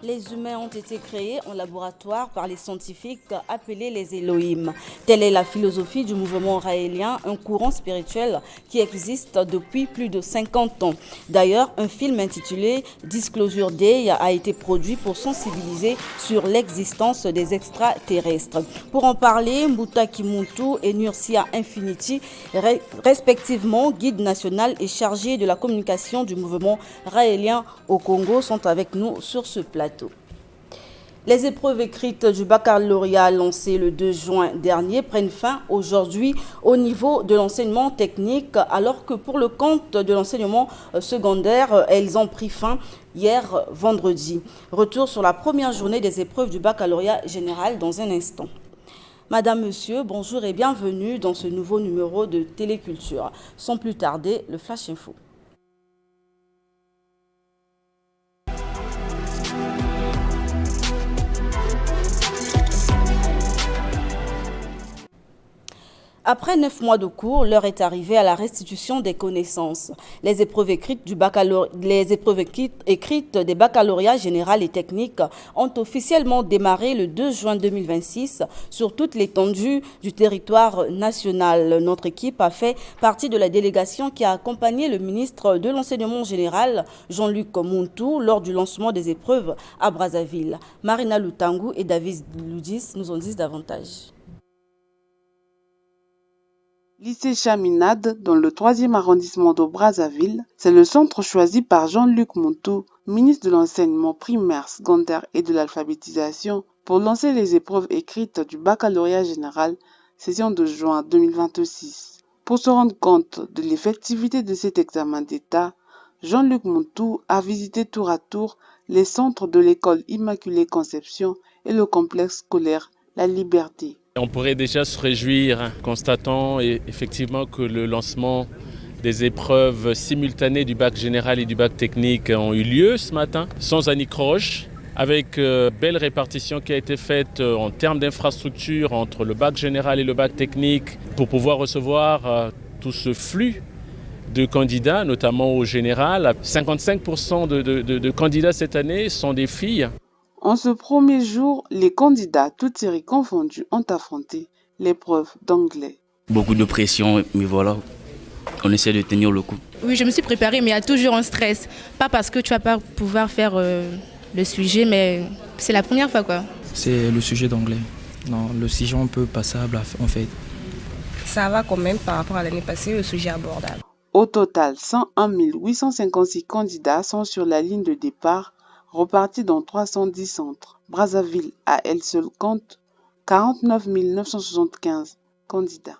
Les humains ont été créés en laboratoire par les scientifiques appelés les Elohim. Telle est la philosophie du mouvement raélien, un courant spirituel qui existe depuis plus de 50 ans. D'ailleurs, un film intitulé Disclosure Day a été produit pour sensibiliser sur l'existence des extraterrestres. Pour en parler, Mboutaki Muntu et Nursia Infinity, respectivement guide national et chargé de la communication du mouvement raélien au Congo, sont avec nous sur ce plateau. Les épreuves écrites du baccalauréat lancées le 2 juin dernier prennent fin aujourd'hui au niveau de l'enseignement technique, alors que pour le compte de l'enseignement secondaire, elles ont pris fin hier vendredi. Retour sur la première journée des épreuves du baccalauréat général dans un instant. Madame, Monsieur, bonjour et bienvenue dans ce nouveau numéro de Téléculture. Sans plus tarder, le Flash Info. Après 9 mois de cours, l'heure est arrivée à la restitution des connaissances. Les épreuves écrites des baccalauréats général et technique ont officiellement démarré le 2 juin 2026 sur toute l'étendue du territoire national. Notre équipe a fait partie de la délégation qui a accompagné le ministre de l'Enseignement général, Jean-Luc Muntu, lors du lancement des épreuves à Brazzaville. Marina Lutangu et David Loudis nous en disent davantage. Lycée Chaminade, dans le 3e arrondissement de Brazzaville, c'est le centre choisi par Jean-Luc Muntu, ministre de l'enseignement primaire, secondaire et de l'alphabétisation, pour lancer les épreuves écrites du baccalauréat général, session de juin 2026. Pour se rendre compte de l'effectivité de cet examen d'État, Jean-Luc Muntu a visité tour à tour les centres de l'école Immaculée Conception et le complexe scolaire La Liberté. On pourrait déjà se réjouir, constatant effectivement que le lancement des épreuves simultanées du bac général et du bac technique ont eu lieu ce matin, sans anicroche, avec belle répartition qui a été faite en termes d'infrastructure entre le bac général et le bac technique pour pouvoir recevoir tout ce flux de candidats, notamment au général. 55% de candidats cette année sont des filles. En ce premier jour, les candidats, toutes séries confondues, ont affronté l'épreuve d'anglais. Beaucoup de pression, mais voilà, on essaie de tenir le coup. Oui, je me suis préparée, mais il y a toujours un stress. Pas parce que tu vas pas pouvoir faire le sujet, mais c'est la première fois, quoi. C'est le sujet d'anglais. Non, le sujet un peu passable, en fait. Ça va quand même par rapport à l'année passée, le sujet abordable. Au total, 101 856 candidats sont sur la ligne de départ, repartis dans 310 centres. Brazzaville, à elle seule, compte 49 975 candidats.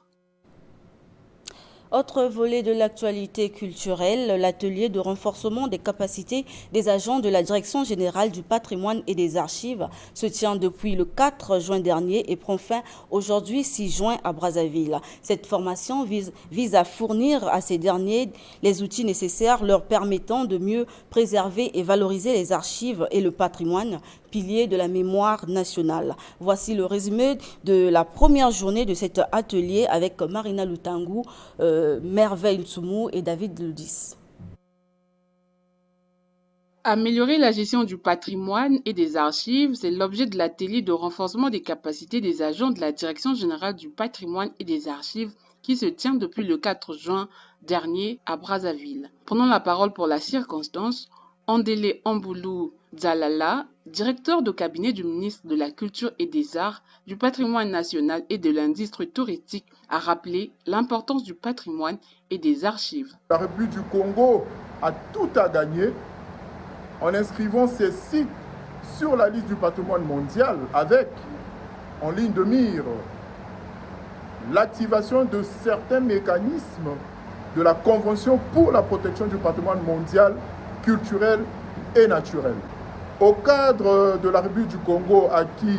Autre volet de l'actualité culturelle, l'atelier de renforcement des capacités des agents de la Direction générale du patrimoine et des archives se tient depuis le 4 juin dernier et prend fin aujourd'hui 6 juin à Brazzaville. Cette formation vise à fournir à ces derniers les outils nécessaires leur permettant de mieux préserver et valoriser les archives et le patrimoine, pilier de la mémoire nationale. Voici le résumé de la première journée de cet atelier avec Marina Lutangu, Merveille Tsumu et David Ludis. Améliorer la gestion du patrimoine et des archives, c'est l'objet de l'atelier de renforcement des capacités des agents de la Direction générale du patrimoine et des archives qui se tient depuis le 4 juin dernier à Brazzaville. Prenant la parole pour la circonstance, Andele Amboulou Zalala, directeur de cabinet du ministre de la Culture et des Arts, du Patrimoine national et de l'industrie touristique, a rappelé l'importance du patrimoine et des archives. La République du Congo a tout à gagner en inscrivant ces sites sur la liste du patrimoine mondial avec, en ligne de mire, l'activation de certains mécanismes de la Convention pour la protection du patrimoine mondial culturel et naturel. Au cadre de la République du Congo à qui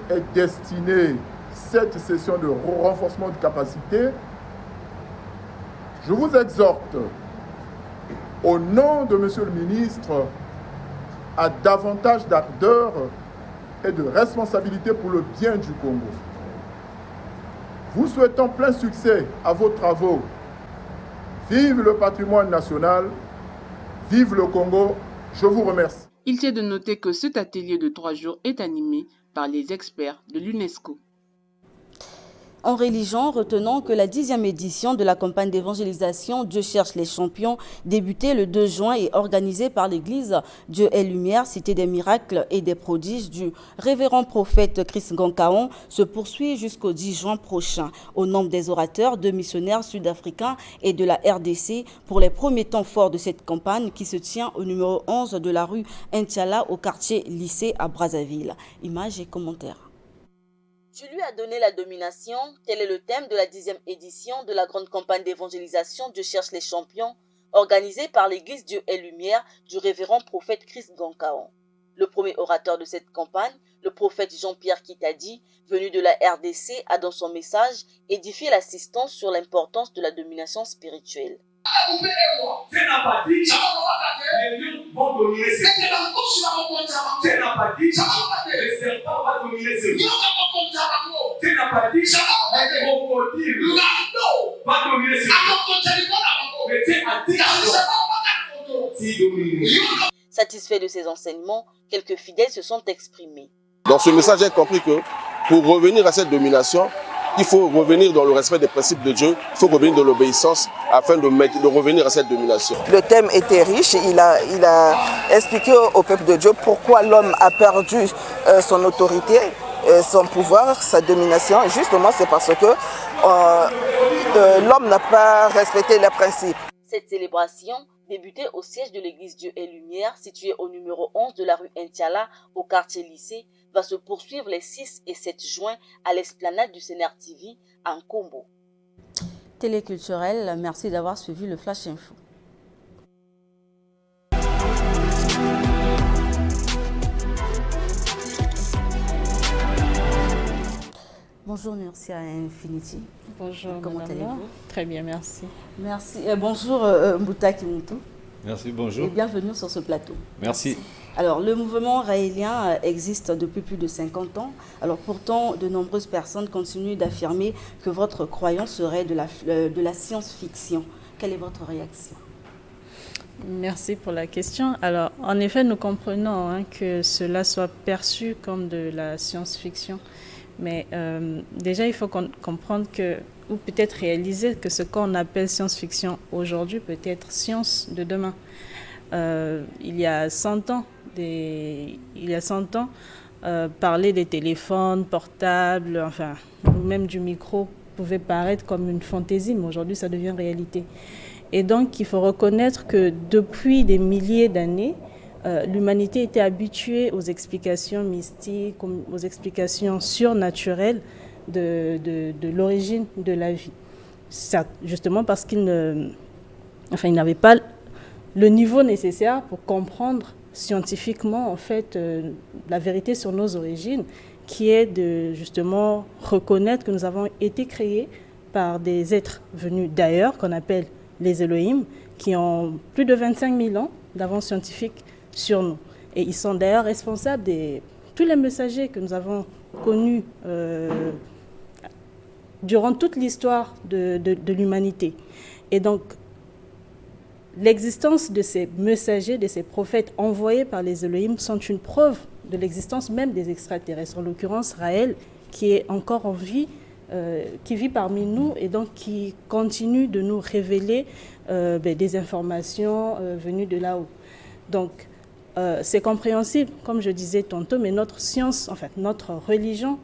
est destinée cette session de renforcement de capacité, je vous exhorte, au nom de Monsieur le ministre, à davantage d'ardeur et de responsabilité pour le bien du Congo. Vous souhaitons plein succès à vos travaux. Vive le patrimoine national, vive le Congo, je vous remercie. Il est de noter que cet atelier de 3 jours est animé par les experts de l'UNESCO. En religion, retenons que la 10e édition de la campagne d'évangélisation Dieu cherche les champions, débutée le 2 juin et organisée par l'église Dieu est lumière, cité des miracles et des prodiges du révérend prophète Chris Gankaon, se poursuit jusqu'au 10 juin prochain. Au nombre des orateurs, 2 missionnaires sud-africains et de la RDC pour les premiers temps forts de cette campagne qui se tient au numéro 11 de la rue Ntiala au quartier Lycée à Brazzaville. Images et commentaires. Tu lui as donné la domination, tel est le thème de la 10e édition de la grande campagne d'évangélisation Dieu cherche les champions, organisée par l'église Dieu est lumière du révérend prophète Chris Gankaon. Le premier orateur de cette campagne, le prophète Jean-Pierre Kitadi, venu de la RDC, a dans son message édifié l'assistance sur l'importance de la domination spirituelle. Satisfait de ces enseignements, quelques fidèles se sont exprimés. Dans ce message, j'ai compris que pour revenir à cette domination, il faut revenir dans le respect des principes de Dieu, il faut revenir dans l'obéissance afin de revenir à cette domination. Le thème était riche, il a expliqué au peuple de Dieu pourquoi l'homme a perdu son autorité, son pouvoir, sa domination. Et justement, c'est parce que l'homme n'a pas respecté les principes. Cette célébration, débutée au siège de l'église Dieu est lumière, située au numéro 11 de la rue Ntiala, au quartier Lycée, va se poursuivre les 6 et 7 juin à l'esplanade du CNR TV en Combo. Téléculturel, merci d'avoir suivi le Flash Info. Bonjour Nurcia Infinity. Bonjour. Comment allez-vous? Très bien, merci. Merci. Bonjour Mbouta Kimuntu. Merci, bonjour. Et bienvenue sur ce plateau. Merci. Alors, le mouvement raélien existe depuis plus de 50 ans. Alors, pourtant, de nombreuses personnes continuent d'affirmer que votre croyance serait de la science-fiction. Quelle est votre réaction? Merci pour la question. Alors, en effet, nous comprenons que cela soit perçu comme de la science-fiction. Mais déjà, il faut comprendre que, ou peut-être réaliser que ce qu'on appelle science-fiction aujourd'hui peut être science de demain. Il y a 100 ans, parler des téléphones portables, enfin, ou même du micro, pouvait paraître comme une fantaisie, mais aujourd'hui, ça devient réalité. Et donc, il faut reconnaître que depuis des milliers d'années, l'humanité était habituée aux explications mystiques, aux explications surnaturelles de l'origine de la vie. Ça, justement parce qu'ils n'avaient pas le niveau nécessaire pour comprendre scientifiquement en fait la vérité sur nos origines, qui est de justement reconnaître que nous avons été créés par des êtres venus d'ailleurs, qu'on appelle les Elohim, qui ont plus de 25 000 ans d'avance scientifique sur nous. Et ils sont d'ailleurs responsables de tous les messagers que nous avons connus durant toute l'histoire de l'humanité. Et donc, l'existence de ces messagers, de ces prophètes envoyés par les Elohim sont une preuve de l'existence même des extraterrestres, en l'occurrence Raël, qui est encore en vie, qui vit parmi nous et donc qui continue de nous révéler des informations venues de là-haut. Donc, c'est compréhensible, comme je disais tantôt, mais notre science, en fait, notre religion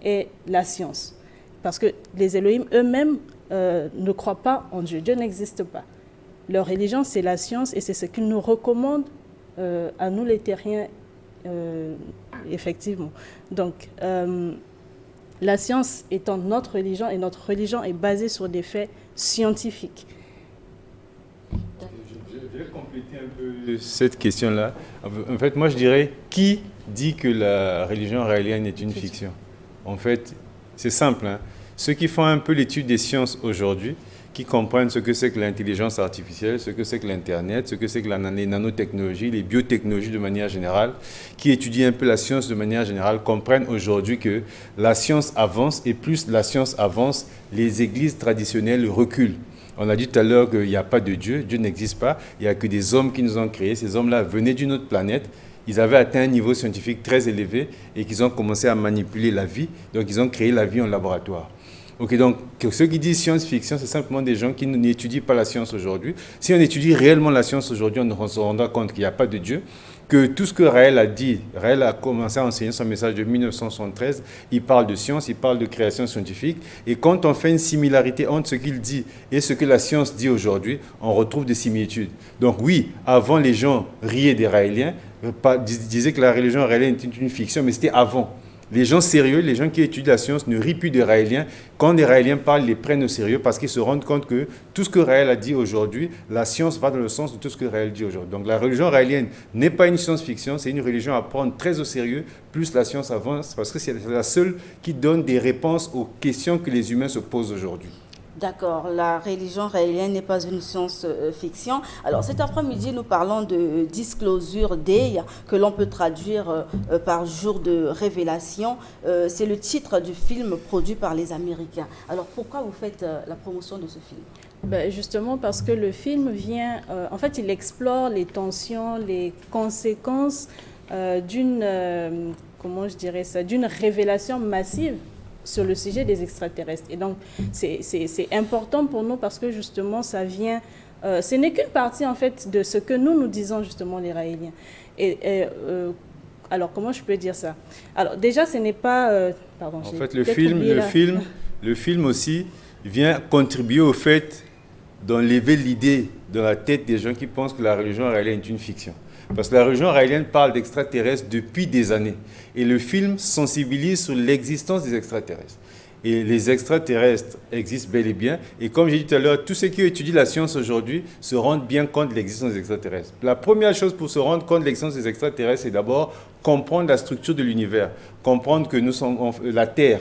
est la science. Parce que les Elohim eux-mêmes ne croient pas en Dieu. Dieu n'existe pas. Leur religion, c'est la science et c'est ce qu'ils nous recommandent à nous les terriens, effectivement. Donc, la science étant notre religion et notre religion est basée sur des faits scientifiques. Je vais compléter un peu cette question-là. En fait, moi, je dirais, qui dit que la religion raélienne est une fiction? En fait, c'est simple. Ceux qui font un peu l'étude des sciences aujourd'hui, qui comprennent ce que c'est que l'intelligence artificielle, ce que c'est que l'Internet, ce que c'est que les nanotechnologies, les biotechnologies de manière générale, qui étudient un peu la science de manière générale, comprennent aujourd'hui que la science avance et plus la science avance, les églises traditionnelles reculent. On a dit tout à l'heure qu'il n'y a pas de Dieu, Dieu n'existe pas, il n'y a que des hommes qui nous ont créés. Ces hommes-là venaient d'une autre planète, ils avaient atteint un niveau scientifique très élevé et qu'ils ont commencé à manipuler la vie. Donc, ils ont créé la vie en laboratoire. Ok, donc ceux qui disent science-fiction, c'est simplement des gens qui n'étudient pas la science aujourd'hui. Si on étudie réellement la science aujourd'hui, on se rendra compte qu'il n'y a pas de Dieu, que tout ce que Raël a dit, Raël a commencé à enseigner son message de 1973, il parle de science, il parle de création scientifique, et quand on fait une similarité entre ce qu'il dit et ce que la science dit aujourd'hui, on retrouve des similitudes. Donc oui, avant les gens riaient des Raéliens, disaient que la religion raélienne était une fiction, mais c'était avant. Les gens sérieux, les gens qui étudient la science ne rient plus des Raéliens. Quand les Raéliens parlent, ils les prennent au sérieux parce qu'ils se rendent compte que tout ce que Raël a dit aujourd'hui, la science va dans le sens de tout ce que Raël dit aujourd'hui. Donc la religion raélienne n'est pas une science-fiction, c'est une religion à prendre très au sérieux, plus la science avance, parce que c'est la seule qui donne des réponses aux questions que les humains se posent aujourd'hui. D'accord, la religion raélienne n'est pas une science-fiction. Alors cet après-midi, nous parlons de Disclosure Day, que l'on peut traduire par jour de révélation. C'est le titre du film produit par les Américains. Alors pourquoi vous faites la promotion de ce film ? Ben justement parce que le film vient, en fait il explore les tensions, les conséquences d'une révélation massive sur le sujet des extraterrestres. Et donc, c'est important pour nous parce que justement, ça vient... ce n'est qu'une partie, en fait, de ce que nous disons, justement, les Raéliens. Alors, comment je peux dire ça? Alors, déjà, ce n'est pas... pardon, en fait, le film aussi vient contribuer au fait d'enlever l'idée dans la tête des gens qui pensent que la religion raélienne est une fiction. Parce que la religion raélienne parle d'extraterrestres depuis des années. Et le film sensibilise sur l'existence des extraterrestres. Et les extraterrestres existent bel et bien. Et comme j'ai dit tout à l'heure, tous ceux qui étudient la science aujourd'hui se rendent bien compte de l'existence des extraterrestres. La première chose pour se rendre compte de l'existence des extraterrestres, c'est d'abord comprendre la structure de l'univers. Comprendre que nous sommes la Terre,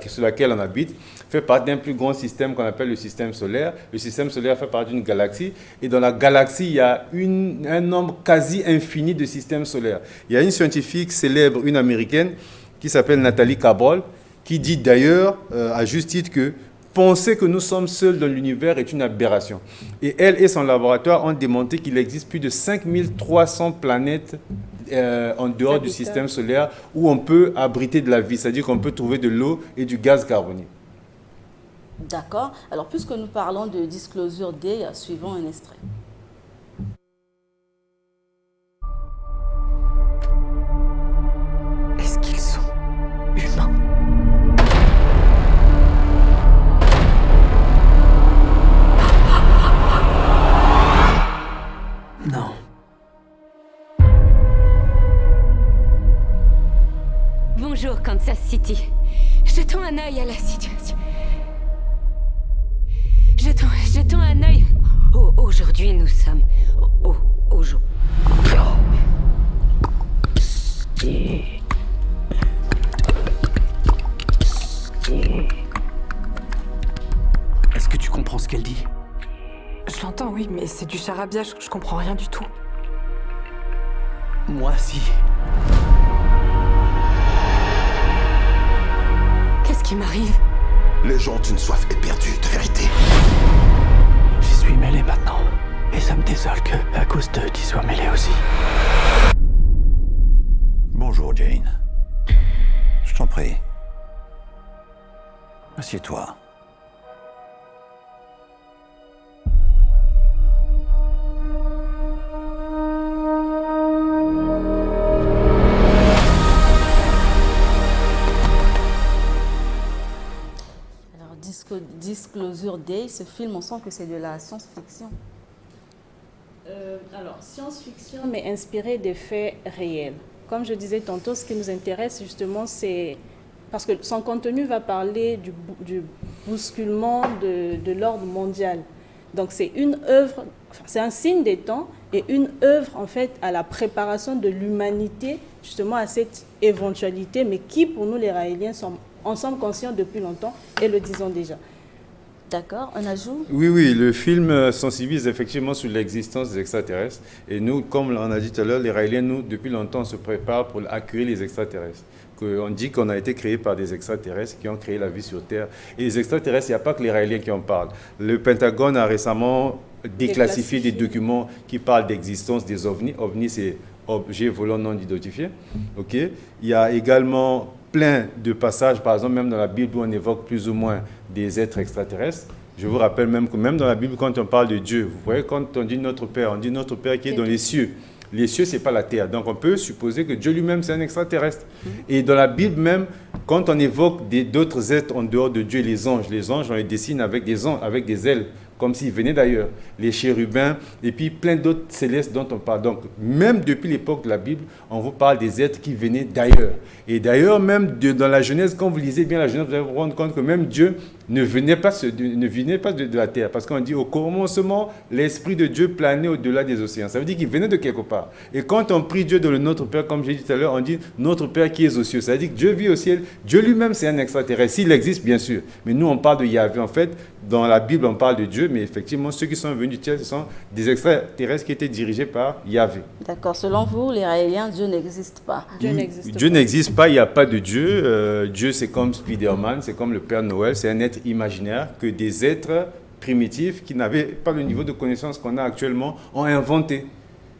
sur laquelle on habite, fait partie d'un plus grand système qu'on appelle le système solaire. Le système solaire fait partie d'une galaxie. Et dans la galaxie, il y a un nombre quasi infini de systèmes solaires. Il y a une scientifique célèbre, une américaine, qui s'appelle Nathalie Cabrol, qui dit d'ailleurs, à juste titre, que penser que nous sommes seuls dans l'univers est une aberration. Et elle et son laboratoire ont démontré qu'il existe plus de 5300 planètes en dehors du système solaire où on peut abriter de la vie, c'est-à-dire qu'on peut trouver de l'eau et du gaz carboné. D'accord. Alors, puisque nous parlons de Disclosure Day, suivons un extrait. Est-ce qu'ils sont humains ? Non. Bonjour, Kansas City. Jetons un œil à la situation. Jetons un œil. Aujourd'hui, nous sommes au jour. Est-ce que tu comprends ce qu'elle dit ? Je l'entends, oui, mais c'est du charabia, je comprends rien du tout. Moi, si. Qu'est-ce qui m'arrive ? Les gens ont une soif éperdue de vérité. J'y suis mêlé maintenant. Et ça me désole que, à cause d'eux, t'y sois mêlé aussi. Bonjour, Jane. Je t'en prie. Assieds-toi. Disclosure Day, ce film, on sent que c'est de la science-fiction. Alors, science-fiction, mais inspiré des faits réels. Comme je disais tantôt, ce qui nous intéresse justement, c'est... Parce que son contenu va parler du bousculement de l'ordre mondial. Donc, c'est une œuvre, c'est un signe des temps et une œuvre, en fait, à la préparation de l'humanité, justement, à cette éventualité, mais qui, pour nous, les Raéliens, en sommes conscients depuis longtemps et le disons déjà. D'accord, un ajout? Oui, le film sensibilise effectivement sur l'existence des extraterrestres. Et nous, comme on a dit tout à l'heure, les Raéliens, nous, depuis longtemps, on se prépare pour accueillir les extraterrestres. On dit qu'on a été créé par des extraterrestres qui ont créé la vie sur Terre. Et les extraterrestres, il n'y a pas que les Raéliens qui en parlent. Le Pentagone a récemment déclassifié des documents qui parlent d'existence des ovnis. OVNI, c'est objet volant non identifié. Okay? Il y a également plein de passages, par exemple même dans la Bible, où on évoque plus ou moins des êtres extraterrestres. Je vous rappelle même que même dans la Bible, quand on parle de Dieu, vous voyez, quand on dit notre Père qui est dans les cieux. Les cieux, ce n'est pas la terre. Donc, on peut supposer que Dieu lui-même, c'est un extraterrestre. Et dans la Bible même, quand on évoque d'autres êtres en dehors de Dieu, les anges, on les dessine avec des ailes, comme s'ils venaient d'ailleurs. Les chérubins, et puis plein d'autres célestes dont on parle. Donc, même depuis l'époque de la Bible, on vous parle des êtres qui venaient d'ailleurs. Et d'ailleurs, même dans la Genèse, quand vous lisez bien la Genèse, vous allez vous rendre compte que même Dieu ne venait pas de la terre. Parce qu'on dit, au commencement, l'Esprit de Dieu planait au-delà des océans. Ça veut dire qu'il venait de quelque part. Et quand on prie Dieu dans le Notre Père, comme j'ai dit tout à l'heure, on dit notre Père qui est aux cieux. Ça veut dire que Dieu vit au ciel. Dieu lui-même, c'est un extraterrestre. S'il existe, bien sûr. Mais nous, on parle de Yahvé. En fait, dans la Bible, on parle de Dieu, mais effectivement, ceux qui sont venus du ciel, ce sont des extraterrestres qui étaient dirigés par Yahvé. D'accord. Selon vous, les Raéliens, Dieu n'existe pas. Dieu n'existe pas, il n'y a pas de Dieu. Dieu, c'est comme Spider-Man, c'est comme le Père Noël, c'est un être imaginaire que des êtres primitifs qui n'avaient pas le niveau de connaissance qu'on a actuellement ont inventé.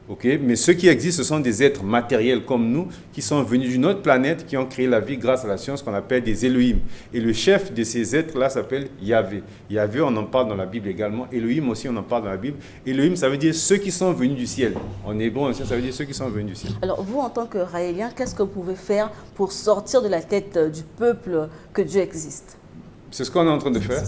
Okay? Mais ceux qui existent, ce sont des êtres matériels comme nous, qui sont venus d'une autre planète, qui ont créé la vie grâce à la science qu'on appelle des Elohim. Et le chef de ces êtres-là s'appelle Yahvé. Yahvé, on en parle dans la Bible également. Elohim aussi, on en parle dans la Bible. Elohim, ça veut dire ceux qui sont venus du ciel. En hébreu, ça veut dire ceux qui sont venus du ciel. Alors, vous, en tant que Raélien, qu'est-ce que vous pouvez faire pour sortir de la tête du peuple que Dieu existe? C'est ce qu'on est en train de faire.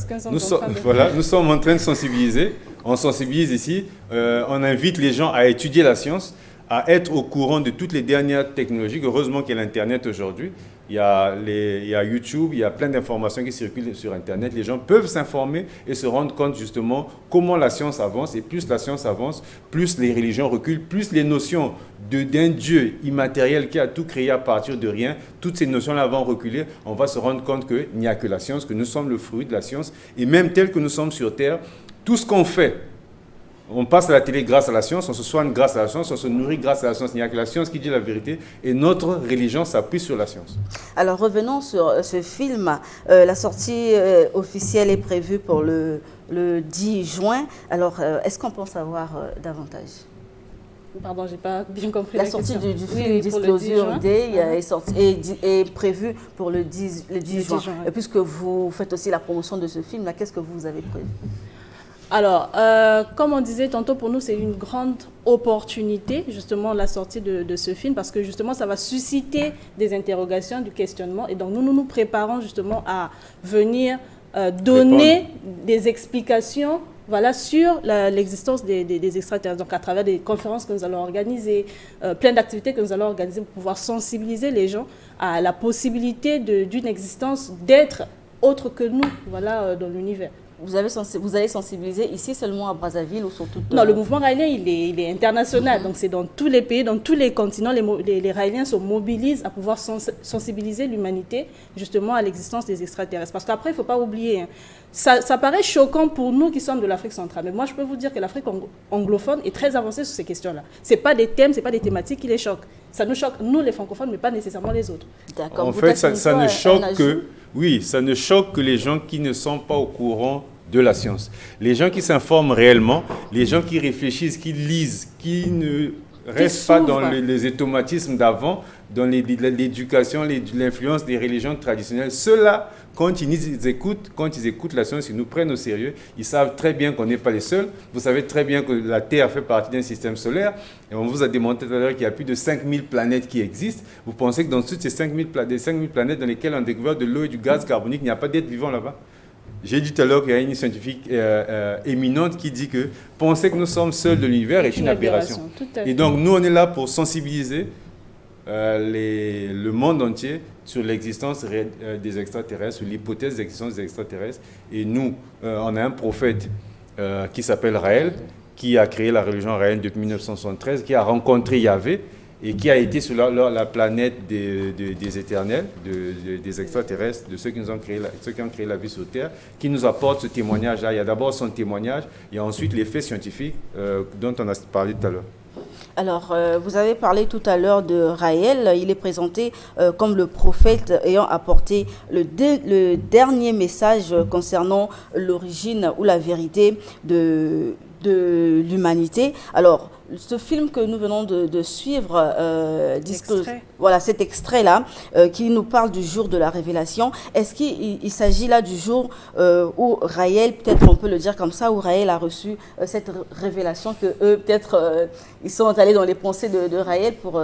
Nous sommes en train de sensibiliser. On sensibilise ici. On invite les gens à étudier la science, à être au courant de toutes les dernières technologies. Heureusement qu'il y a l'Internet aujourd'hui. Il y a YouTube, il y a plein d'informations qui circulent sur Internet. Les gens peuvent s'informer et se rendre compte justement comment la science avance. Et plus la science avance, plus les religions reculent, plus les notions d'un Dieu immatériel qui a tout créé à partir de rien, toutes ces notions-là vont reculer. On va se rendre compte qu'il n'y a que la science, que nous sommes le fruit de la science. Et même tel que nous sommes sur Terre, tout ce qu'on fait, on passe à la télé grâce à la science, on se soigne grâce à la science, on se nourrit grâce à la science. Il n'y a que la science qui dit la vérité et notre religion s'appuie sur la science. Alors revenons sur ce film. La sortie officielle est prévue pour le 10 juin. Alors est-ce qu'on peut en savoir davantage? Pardon, j'ai pas bien compris la sortie du film Disclosure Day est prévue pour le 10 juin. Et puisque vous faites aussi la promotion de ce film, qu'est-ce que vous avez prévu? Alors, comme on disait tantôt, pour nous, c'est une grande opportunité, justement, la sortie de ce film, parce que justement, ça va susciter des interrogations, du questionnement. Et donc, nous nous préparons justement à venir donner des explications sur l'existence des extraterrestres. Donc, à travers des conférences que nous allons organiser, plein d'activités que nous allons organiser pour pouvoir sensibiliser les gens à la possibilité d'une existence d'êtres autres que nous, dans l'univers. Vous allez sensibiliser ici seulement à Brazzaville ou sur toute... Non, le mouvement raélien, il est international. Donc, c'est dans tous les pays, dans tous les continents, les Raéliens se mobilisent à pouvoir sensibiliser l'humanité, justement, à l'existence des extraterrestres. Parce qu'après, il ne faut pas oublier, ça paraît choquant pour nous qui sommes de l'Afrique centrale. Mais moi, je peux vous dire que l'Afrique anglophone est très avancée sur ces questions-là. Ce n'est pas des thèmes, ce n'est pas des thématiques qui les choquent. Ça nous choque, nous, les francophones, mais pas nécessairement les autres. D'accord. En fait, ça ne choque que... Oui, ça ne choque que les gens qui ne sont pas au courant de la science. Les gens qui s'informent réellement, les gens qui réfléchissent, qui lisent, qui ne restent pas dans les automatismes d'avant, dans l'éducation, l'influence des religions traditionnelles. Ceux-là, quand ils écoutent la science, ils nous prennent au sérieux. Ils savent très bien qu'on n'est pas les seuls. Vous savez très bien que la Terre fait partie d'un système solaire. Et on vous a démontré tout à l'heure qu'il y a plus de 5000 planètes qui existent. Vous pensez que dans toutes ces 5000 planètes dans lesquelles on découvre de l'eau et du gaz carbonique, il n'y a pas d'êtres vivants là-bas? J'ai dit tout à l'heure qu'il y a une scientifique éminente qui dit que penser que nous sommes seuls de l'univers est une aberration. Et donc nous, on est là pour sensibiliser le monde entier sur l'existence des extraterrestres, sur l'hypothèse d'existence des extraterrestres. Et nous, on a un prophète qui s'appelle Raël, qui a créé la religion raélienne depuis 1973, qui a rencontré Yahvé et qui a été sur la planète des éternels, des extraterrestres, de ceux qui ont créé la vie sur Terre, qui nous apporte ce témoignage-là. Il y a d'abord son témoignage, et ensuite les faits scientifiques dont on a parlé tout à l'heure. Alors, vous avez parlé tout à l'heure de Raël. Il est présenté comme le prophète ayant apporté le dernier message concernant l'origine ou la vérité de l'humanité. Alors, ce film que nous venons de suivre, voilà, cet extrait-là, qui nous parle du jour de la révélation, est-ce qu'il s'agit là du jour où Raël, peut-être on peut le dire comme ça, où Raël a reçu cette révélation, que eux, peut-être, ils sont allés dans les pensées de Raël pour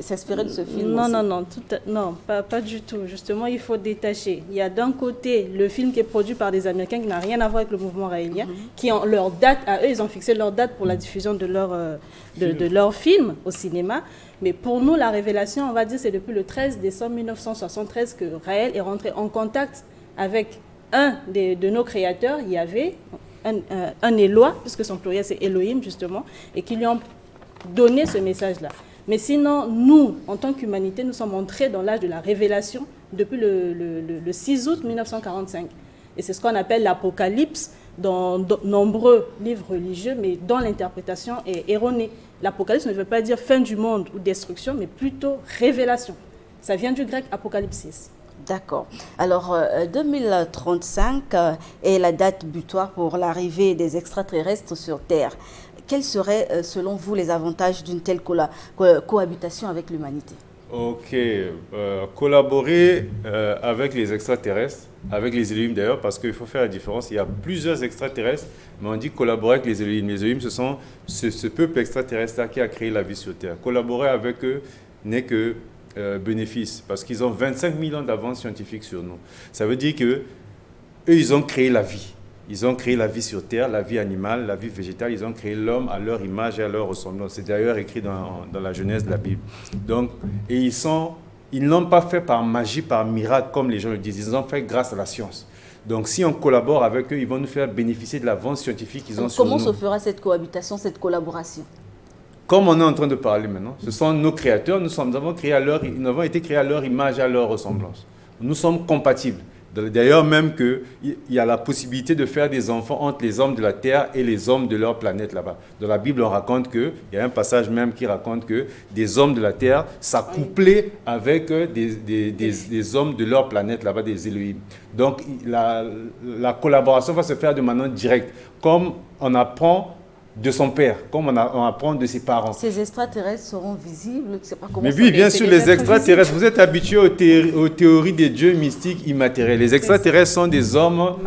s'inspirer de ce film? Non, aussi. non, pas du tout. Justement, il faut détacher. Il y a d'un côté le film qui est produit par des Américains qui n'a rien à voir avec le mouvement raélien, qui ont leur date, à eux, ils ont fixé leur date pour la diffusion de leur film au cinéma. Mais pour nous, la révélation, on va dire, c'est depuis le 13 décembre 1973 que Raël est rentré en contact avec un de nos créateurs. Il y avait un Éloi, puisque son pluriel c'est Elohim justement, et qui lui ont donné ce message-là. Mais sinon, nous, en tant qu'humanité, nous sommes entrés dans l'âge de la révélation depuis le 6 août 1945. Et c'est ce qu'on appelle l'Apocalypse dans nombreux livres religieux, mais dont l'interprétation est erronée. L'Apocalypse ne veut pas dire fin du monde ou destruction, mais plutôt révélation. Ça vient du grec apocalypsis. D'accord. Alors, 2035 est la date butoir pour l'arrivée des extraterrestres sur Terre. Quels seraient, selon vous, les avantages d'une telle cohabitation avec l'humanité? Ok, collaborer avec les extraterrestres, avec les Elohim d'ailleurs, parce qu'il faut faire la différence. Il y a plusieurs extraterrestres, mais on dit collaborer avec les Elohim. Les Elohim, ce sont ce peuple extraterrestre qui a créé la vie sur Terre. Collaborer avec eux n'est que bénéfice, parce qu'ils ont 25 000 ans d'avance scientifique sur nous. Ça veut dire que eux, ils ont créé la vie. Ils ont créé la vie sur Terre, la vie animale, la vie végétale. Ils ont créé l'homme à leur image et à leur ressemblance. C'est d'ailleurs écrit dans la Genèse de la Bible. Donc, et ils ne l'ont pas fait par magie, par miracle, comme les gens le disent. Ils l'ont fait grâce à la science. Donc, si on collabore avec eux, ils vont nous faire bénéficier de l'avance scientifique qu'ils ont sur nous. Comment se fera cette cohabitation, cette collaboration? Comme on est en train de parler maintenant, ce sont nos créateurs. Nous avons été créés à leur image et à leur ressemblance. Nous sommes compatibles. D'ailleurs, même qu'il y a la possibilité de faire des enfants entre les hommes de la Terre et les hommes de leur planète là-bas. Dans la Bible, on raconte il y a un passage même qui raconte que des hommes de la Terre s'accouplaient avec des hommes de leur planète là-bas, des Elohim. Donc, la collaboration va se faire de manière directe, comme on apprend de son père, comme on apprend de ses parents. Ces extraterrestres seront visibles, je ne sais pas comment. Mais oui, bien sûr, les extraterrestres, vous êtes habitués aux théories des dieux mystiques immatériels. Les extraterrestres sont des hommes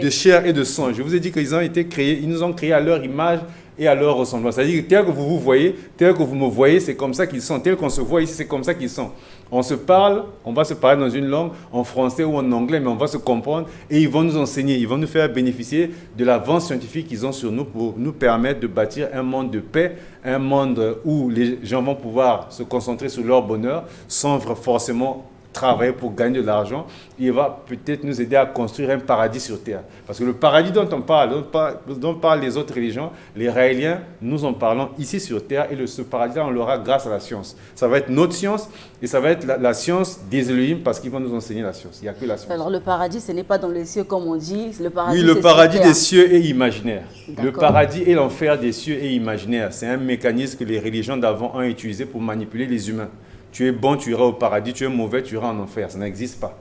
de chair et de sang. Je vous ai dit qu'ils ont été créés, ils nous ont créés à leur image et à leur ressemblance. C'est-à-dire que tel que vous voyez, tel que vous me voyez, c'est comme ça qu'ils sont. Tel qu'on se voit ici, c'est comme ça qu'ils sont. On se parle, on va se parler dans une langue, en français ou en anglais, mais on va se comprendre et ils vont nous enseigner, ils vont nous faire bénéficier de l'avance scientifique qu'ils ont sur nous pour nous permettre de bâtir un monde de paix, un monde où les gens vont pouvoir se concentrer sur leur bonheur sans forcément travailler pour gagner de l'argent. Il va peut-être nous aider à construire un paradis sur Terre. Parce que le paradis dont on parle les autres religions, les Raéliens, nous en parlons ici sur Terre et ce paradis-là, on l'aura grâce à la science. Ça va être notre science et ça va être la science des Elohim parce qu'ils vont nous enseigner la science. Il n'y a que la science. Alors le paradis, ce n'est pas dans les cieux comme on dit. Le paradis, oui, le paradis des cieux est imaginaire. Le paradis et l'enfer des cieux est imaginaire. C'est un mécanisme que les religions d'avant ont utilisé pour manipuler les humains. Tu es bon, tu iras au paradis, tu es mauvais, tu iras en enfer. Ça n'existe pas.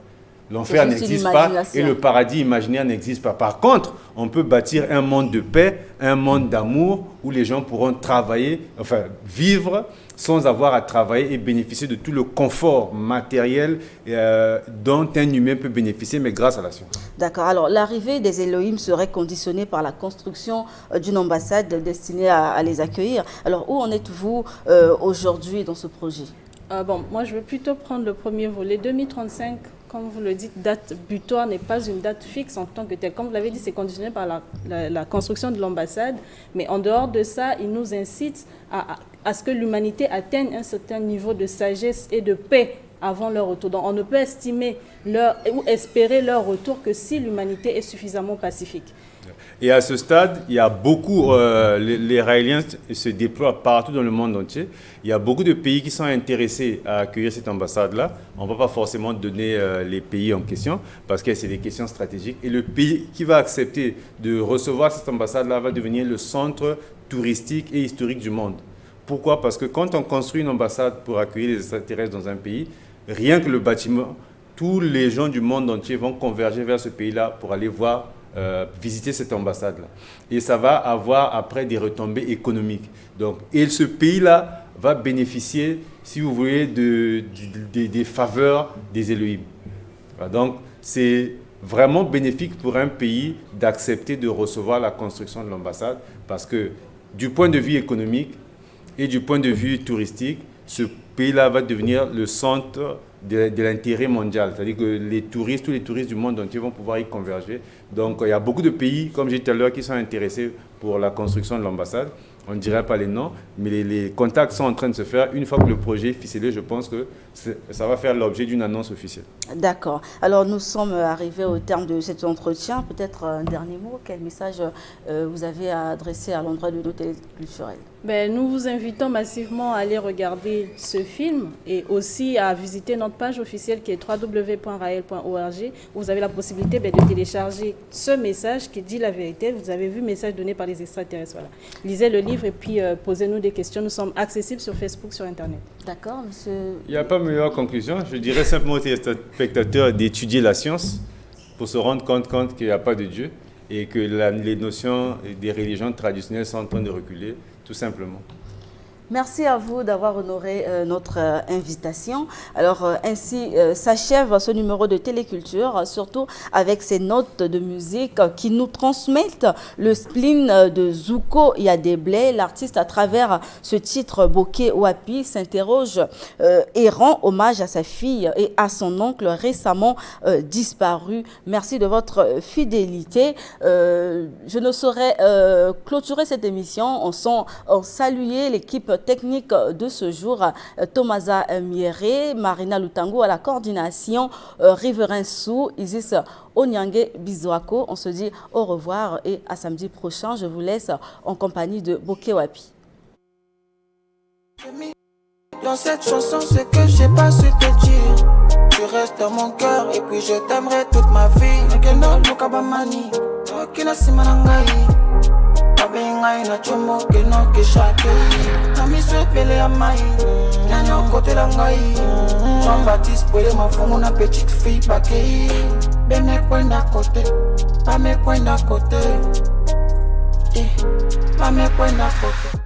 L'enfer n'existe pas et le paradis imaginaire n'existe pas. Par contre, on peut bâtir un monde de paix, un monde d'amour où les gens pourront travailler, enfin vivre sans avoir à travailler et bénéficier de tout le confort matériel dont un humain peut bénéficier, mais grâce à la science. D'accord. Alors, l'arrivée des Elohim serait conditionnée par la construction d'une ambassade destinée à les accueillir. Alors, où en êtes-vous aujourd'hui dans ce projet? Moi, je vais plutôt prendre le premier volet. 2035, comme vous le dites, date butoir n'est pas une date fixe en tant que telle. Comme vous l'avez dit, c'est conditionné par la construction de l'ambassade. Mais en dehors de ça, il nous incite à ce que l'humanité atteigne un certain niveau de sagesse et de paix avant leur retour. Donc, on ne peut estimer ou espérer leur retour que si l'humanité est suffisamment pacifique. Et à ce stade, il y a beaucoup, les Raéliens se déploient partout dans le monde entier. Il y a beaucoup de pays qui sont intéressés à accueillir cette ambassade-là. On ne va pas forcément donner les pays en question parce que c'est des questions stratégiques. Et le pays qui va accepter de recevoir cette ambassade-là va devenir le centre touristique et historique du monde. Pourquoi? Parce que quand on construit une ambassade pour accueillir les extraterrestres dans un pays, rien que le bâtiment, tous les gens du monde entier vont converger vers ce pays-là pour aller voir visiter cette ambassade-là. Et ça va avoir après des retombées économiques. Donc, et ce pays-là va bénéficier, si vous voulez, des faveurs des Elohim. Voilà, donc, c'est vraiment bénéfique pour un pays d'accepter de recevoir la construction de l'ambassade parce que du point de vue économique et du point de vue touristique, ce pays-là va devenir le centre de l'intérêt mondial. C'est-à-dire que tous les touristes du monde entier vont pouvoir y converger. Donc, il y a beaucoup de pays, comme j'ai dit tout à l'heure, qui sont intéressés pour la construction de l'ambassade. On ne dirait pas les noms, mais les contacts sont en train de se faire. Une fois que le projet est ficelé, je pense que ça va faire l'objet d'une annonce officielle. D'accord. Alors, nous sommes arrivés au terme de cet entretien. Peut-être un dernier mot. Quel message vous avez à adresser à l'endroit de nos téléculturels? Nous vous invitons massivement à aller regarder ce film et aussi à visiter notre page officielle qui est www.rael.org. Vous avez la possibilité de télécharger ce message qui dit la vérité. Vous avez vu le message donné par les extraterrestres. Voilà. Lisez le livre et puis posez-nous des questions. Nous sommes accessibles sur Facebook, sur Internet. D'accord, monsieur. Il n'y a pas meilleure conclusion. Je dirais simplement aux téléspectateurs d'étudier la science pour se rendre compte qu'il n'y a pas de Dieu et que les notions des religions traditionnelles sont en train de reculer. Tout simplement. Merci à vous d'avoir honoré notre invitation. Alors, ainsi s'achève ce numéro de Téléculture, surtout avec ces notes de musique qui nous transmettent le spleen de Zuko Yadeblé. L'artiste, à travers ce titre Bokeh Wapi, s'interroge et rend hommage à sa fille et à son oncle récemment disparu. Merci de votre fidélité. Je ne saurais clôturer cette émission sans saluer l'équipe technique de ce jour, Tomasa Mieré, Marina Lutango à la coordination, Riverain Sou, Isis Onyange Bizwako. On se dit au revoir et à samedi prochain. Je vous laisse en compagnie de Bokeh Wapi. Dans cette chanson, ce que j'ai pas su te dire, tu restes dans mon cœur et puis je t'aimerai toute ma vie. Abengai na chomo ke no ke shake Nami swepele ya mai Nyanyo kote la ngai Jean-Baptiste pwele mafungu na petite fille bakei Bene kwenda kote Pame kwenda kote Pame kwenda kote